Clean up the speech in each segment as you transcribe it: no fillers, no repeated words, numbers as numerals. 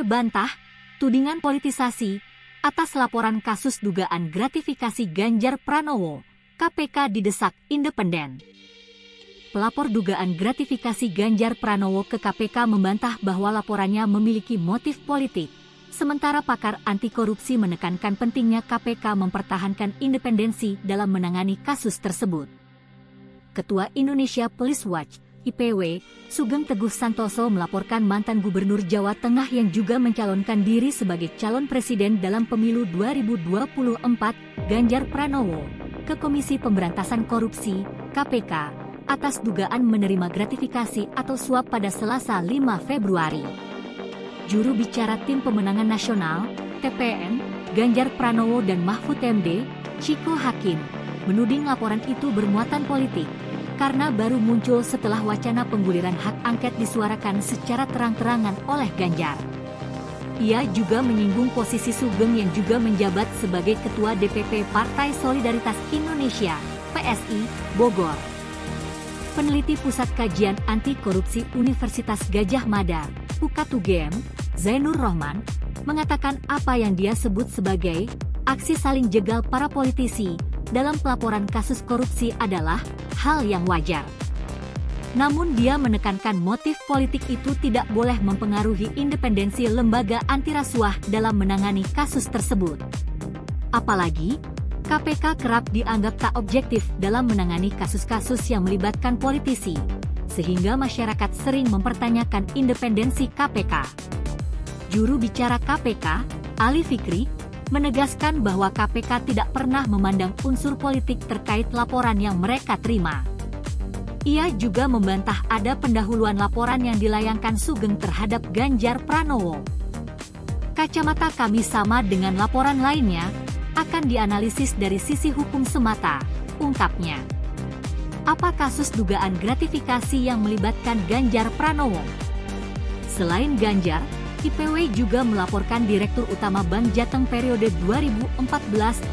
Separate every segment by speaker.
Speaker 1: membantah tudingan politisasi atas laporan kasus dugaan gratifikasi Ganjar Pranowo. KPK didesak independen. Pelapor dugaan gratifikasi Ganjar Pranowo ke KPK membantah bahwa laporannya memiliki motif politik, sementara pakar anti korupsi menekankan pentingnya KPK mempertahankan independensi dalam menangani kasus tersebut. Ketua Indonesia Police Watch (IPW), Sugeng Teguh Santoso melaporkan mantan Gubernur Jawa Tengah yang juga mencalonkan diri sebagai calon presiden dalam pemilu 2024, Ganjar Pranowo, ke Komisi Pemberantasan Korupsi (KPK) atas dugaan menerima gratifikasi atau suap pada Selasa 5 Februari. Juru bicara Tim Pemenangan Nasional (TPN), Ganjar Pranowo dan Mahfud MD, Chiko Hakim, menuding laporan itu bermuatan politik karena baru muncul setelah wacana pengguliran hak angket disuarakan secara terang-terangan oleh Ganjar. Ia juga menyinggung posisi Sugeng yang juga menjabat sebagai Ketua DPP Partai Solidaritas Indonesia (PSI) Bogor. Peneliti Pusat Kajian Anti Korupsi Universitas Gadjah Mada (UKAT-UGM), Zainur Rohman, mengatakan apa yang dia sebut sebagai aksi saling jegal para politisi dalam pelaporan kasus korupsi adalah hal yang wajar. Namun dia menekankan motif politik itu tidak boleh mempengaruhi independensi lembaga anti rasuah dalam menangani kasus tersebut. Apalagi, KPK kerap dianggap tak objektif dalam menangani kasus-kasus yang melibatkan politisi, sehingga masyarakat sering mempertanyakan independensi KPK. Juru bicara KPK, Ali Fikri, menegaskan bahwa KPK tidak pernah memandang unsur politik terkait laporan yang mereka terima. Ia juga membantah ada pendahuluan laporan yang dilayangkan Sugeng terhadap Ganjar Pranowo. Kacamata kami sama dengan laporan lainnya, akan dianalisis dari sisi hukum semata, ungkapnya. Apa kasus dugaan gratifikasi yang melibatkan Ganjar Pranowo? Selain Ganjar, IPW juga melaporkan Direktur Utama Bank Jateng periode 2014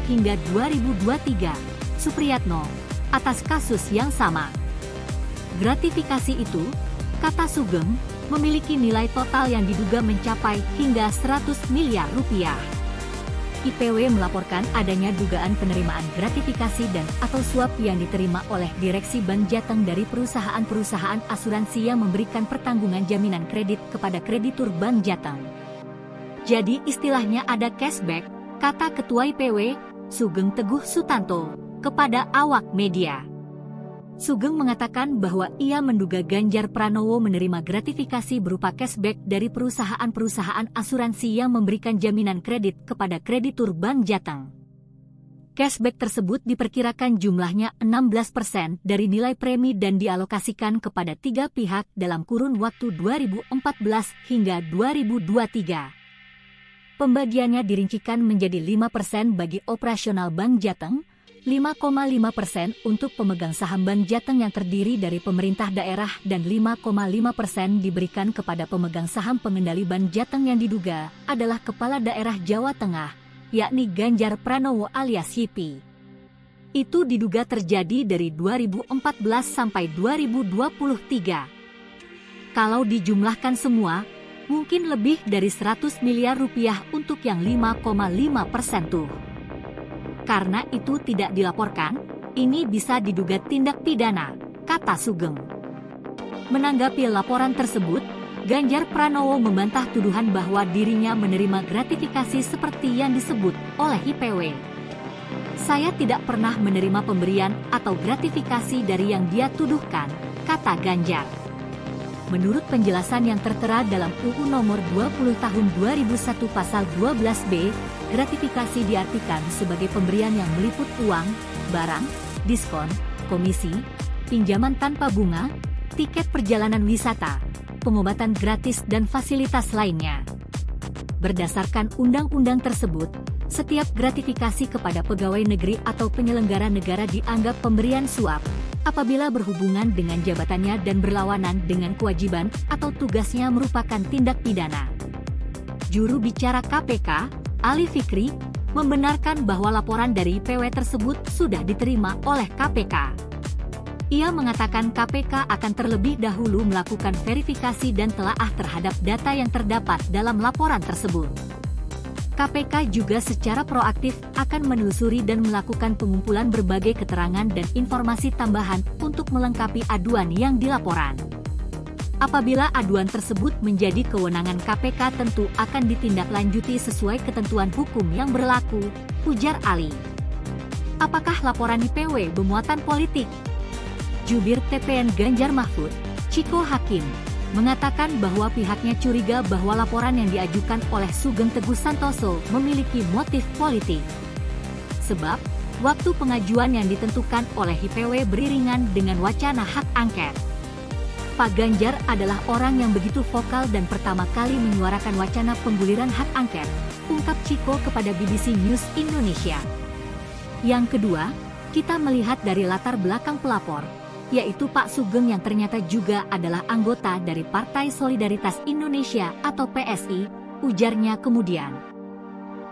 Speaker 1: hingga 2023, Supriyatno, atas kasus yang sama. Gratifikasi itu, kata Sugeng, memiliki nilai total yang diduga mencapai hingga 100 miliar rupiah. IPW melaporkan adanya dugaan penerimaan gratifikasi dan atau suap yang diterima oleh Direksi Bank Jateng dari perusahaan-perusahaan asuransi yang memberikan pertanggungan jaminan kredit kepada kreditur Bank Jateng. Jadi istilahnya ada cashback, kata Ketua IPW, Sugeng Teguh Sutanto, kepada awak media. Sugeng mengatakan bahwa ia menduga Ganjar Pranowo menerima gratifikasi berupa cashback dari perusahaan-perusahaan asuransi yang memberikan jaminan kredit kepada kreditur Bank Jateng. Cashback tersebut diperkirakan jumlahnya 16% dari nilai premi dan dialokasikan kepada 3 pihak dalam kurun waktu 2014 hingga 2023. Pembagiannya dirincikan menjadi 5% bagi operasional Bank Jateng, 5,5% untuk pemegang saham Bank Jateng yang terdiri dari pemerintah daerah dan 5,5% diberikan kepada pemegang saham pengendali Bank Jateng yang diduga adalah Kepala Daerah Jawa Tengah, yakni Ganjar Pranowo alias YIPI. Itu diduga terjadi dari 2014 sampai 2023. Kalau dijumlahkan semua, mungkin lebih dari 100 miliar rupiah untuk yang 5,5% tuh. Karena itu tidak dilaporkan, ini bisa diduga tindak pidana, kata Sugeng. Menanggapi laporan tersebut, Ganjar Pranowo membantah tuduhan bahwa dirinya menerima gratifikasi seperti yang disebut oleh IPW. Saya tidak pernah menerima pemberian atau gratifikasi dari yang dia tuduhkan, kata Ganjar. Menurut penjelasan yang tertera dalam UU Nomor 20 Tahun 2001 Pasal 12B, gratifikasi diartikan sebagai pemberian yang meliput uang, barang, diskon, komisi, pinjaman tanpa bunga, tiket perjalanan wisata, pengobatan gratis dan fasilitas lainnya. Berdasarkan undang-undang tersebut, setiap gratifikasi kepada pegawai negeri atau penyelenggara negara dianggap pemberian suap apabila berhubungan dengan jabatannya dan berlawanan dengan kewajiban atau tugasnya merupakan tindak pidana. Juru bicara KPK, Ali Fikri, membenarkan bahwa laporan dari IPW tersebut sudah diterima oleh KPK. Ia mengatakan KPK akan terlebih dahulu melakukan verifikasi dan telaah terhadap data yang terdapat dalam laporan tersebut. KPK juga secara proaktif akan menelusuri dan melakukan pengumpulan berbagai keterangan dan informasi tambahan untuk melengkapi aduan yang dilaporan. Apabila aduan tersebut menjadi kewenangan KPK tentu akan ditindaklanjuti sesuai ketentuan hukum yang berlaku, ujar Ali. Apakah laporan IPW bermuatan politik? Jubir TPN Ganjar Mahfud, Chiko Hakim, mengatakan bahwa pihaknya curiga bahwa laporan yang diajukan oleh Sugeng Teguh Santoso memiliki motif politik. Sebab, waktu pengajuan yang ditentukan oleh IPW beriringan dengan wacana hak angket. Pak Ganjar adalah orang yang begitu vokal dan pertama kali menyuarakan wacana pengguliran hak angket, ungkap Chiko kepada BBC News Indonesia. Yang kedua, kita melihat dari latar belakang pelapor, yaitu Pak Sugeng yang ternyata juga adalah anggota dari Partai Solidaritas Indonesia atau PSI, ujarnya kemudian.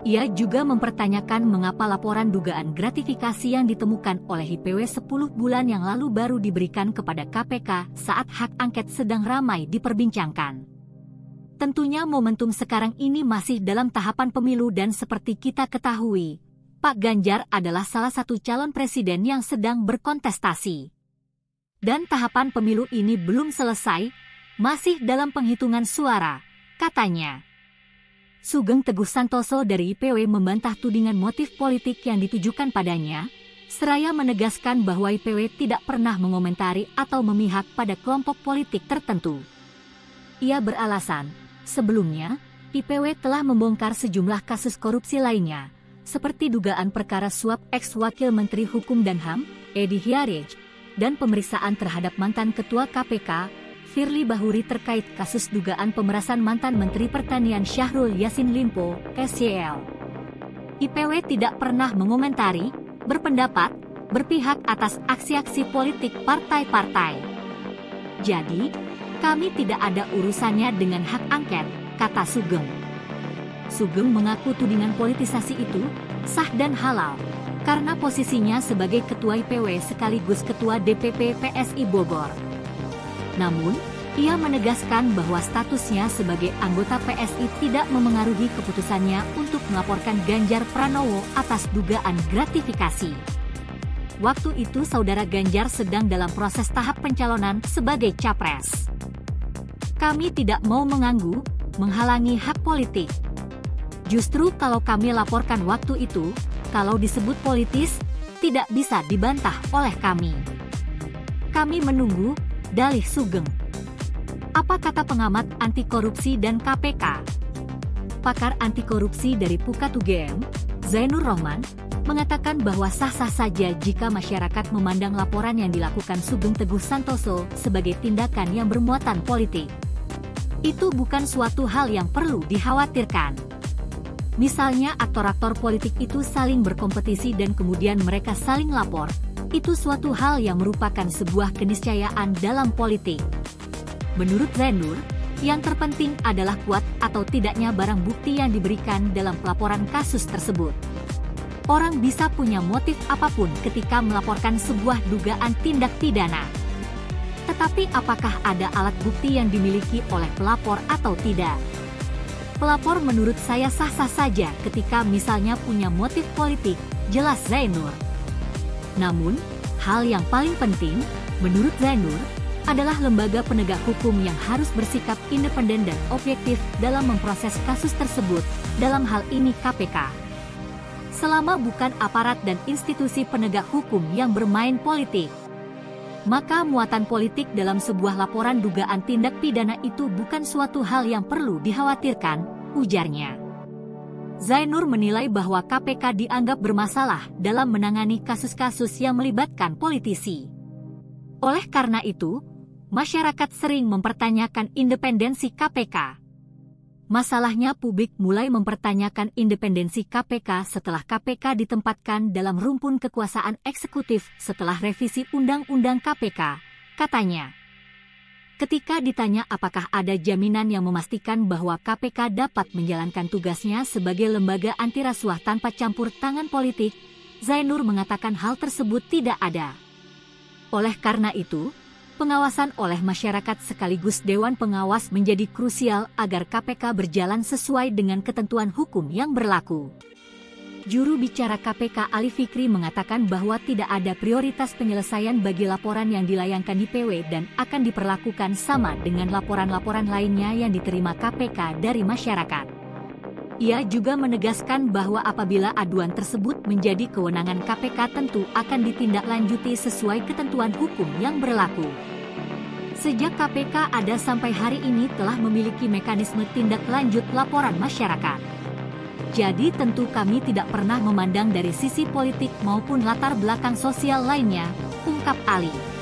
Speaker 1: Ia juga mempertanyakan mengapa laporan dugaan gratifikasi yang ditemukan oleh IPW 10 bulan yang lalu baru diberikan kepada KPK saat hak angket sedang ramai diperbincangkan. Tentunya momentum sekarang ini masih dalam tahapan pemilu dan seperti kita ketahui, Pak Ganjar adalah salah satu calon presiden yang sedang berkontestasi. Dan tahapan pemilu ini belum selesai, masih dalam penghitungan suara, katanya. Sugeng Teguh Santoso dari IPW membantah tudingan motif politik yang ditujukan padanya, seraya menegaskan bahwa IPW tidak pernah mengomentari atau memihak pada kelompok politik tertentu. Ia beralasan, sebelumnya, IPW telah membongkar sejumlah kasus korupsi lainnya, seperti dugaan perkara suap ex-wakil Menteri Hukum dan HAM, Edi Hiarej, dan pemeriksaan terhadap mantan Ketua KPK, Firly Bahuri terkait kasus dugaan pemerasan mantan Menteri Pertanian Syahrul Yassin Limpo, SYL. IPW tidak pernah mengomentari, berpendapat, berpihak atas aksi-aksi politik partai-partai. Jadi, kami tidak ada urusannya dengan hak angket, kata Sugeng. Sugeng mengaku tudingan politisasi itu sah dan halal, karena posisinya sebagai Ketua IPW sekaligus Ketua DPP PSI Bogor. Namun, ia menegaskan bahwa statusnya sebagai anggota PSI tidak memengaruhi keputusannya untuk melaporkan Ganjar Pranowo atas dugaan gratifikasi. Waktu itu saudara Ganjar sedang dalam proses tahap pencalonan sebagai capres. Kami tidak mau mengganggu, menghalangi hak politik. Justru kalau kami laporkan waktu itu, kalau disebut politis, tidak bisa dibantah oleh kami. Kami menunggu, dalih Sugeng. Apa kata pengamat anti korupsi dan KPK? Pakar anti korupsi dari Pukat UGM, Zainur Rohman, mengatakan bahwa sah-sah saja jika masyarakat memandang laporan yang dilakukan Sugeng Teguh Santoso sebagai tindakan yang bermuatan politik. Itu bukan suatu hal yang perlu dikhawatirkan. Misalnya aktor-aktor politik itu saling berkompetisi dan kemudian mereka saling lapor, itu suatu hal yang merupakan sebuah keniscayaan dalam politik. Menurut Zainur, yang terpenting adalah kuat atau tidaknya barang bukti yang diberikan dalam pelaporan kasus tersebut. Orang bisa punya motif apapun ketika melaporkan sebuah dugaan tindak pidana. Tetapi apakah ada alat bukti yang dimiliki oleh pelapor atau tidak? Pelapor menurut saya sah-sah saja ketika misalnya punya motif politik, jelas Zainur. Namun, hal yang paling penting, menurut Zainur, adalah lembaga penegak hukum yang harus bersikap independen dan objektif dalam memproses kasus tersebut, dalam hal ini KPK. Selama bukan aparat dan institusi penegak hukum yang bermain politik, maka muatan politik dalam sebuah laporan dugaan tindak pidana itu bukan suatu hal yang perlu dikhawatirkan, ujarnya. Zainur menilai bahwa KPK dianggap bermasalah dalam menangani kasus-kasus yang melibatkan politisi. Oleh karena itu, masyarakat sering mempertanyakan independensi KPK. Masalahnya publik mulai mempertanyakan independensi KPK setelah KPK ditempatkan dalam rumpun kekuasaan eksekutif setelah revisi Undang-Undang KPK, katanya. Ketika ditanya apakah ada jaminan yang memastikan bahwa KPK dapat menjalankan tugasnya sebagai lembaga anti rasuah tanpa campur tangan politik, Zainur mengatakan hal tersebut tidak ada. Oleh karena itu, pengawasan oleh masyarakat sekaligus Dewan Pengawas menjadi krusial agar KPK berjalan sesuai dengan ketentuan hukum yang berlaku. Juru bicara KPK Ali Fikri mengatakan bahwa tidak ada prioritas penyelesaian bagi laporan yang dilayangkan IPW dan akan diperlakukan sama dengan laporan-laporan lainnya yang diterima KPK dari masyarakat. Ia juga menegaskan bahwa apabila aduan tersebut menjadi kewenangan KPK tentu akan ditindaklanjuti sesuai ketentuan hukum yang berlaku. Sejak KPK ada sampai hari ini telah memiliki mekanisme tindak lanjut laporan masyarakat. Jadi tentu kami tidak pernah memandang dari sisi politik maupun latar belakang sosial lainnya, ungkap Ali.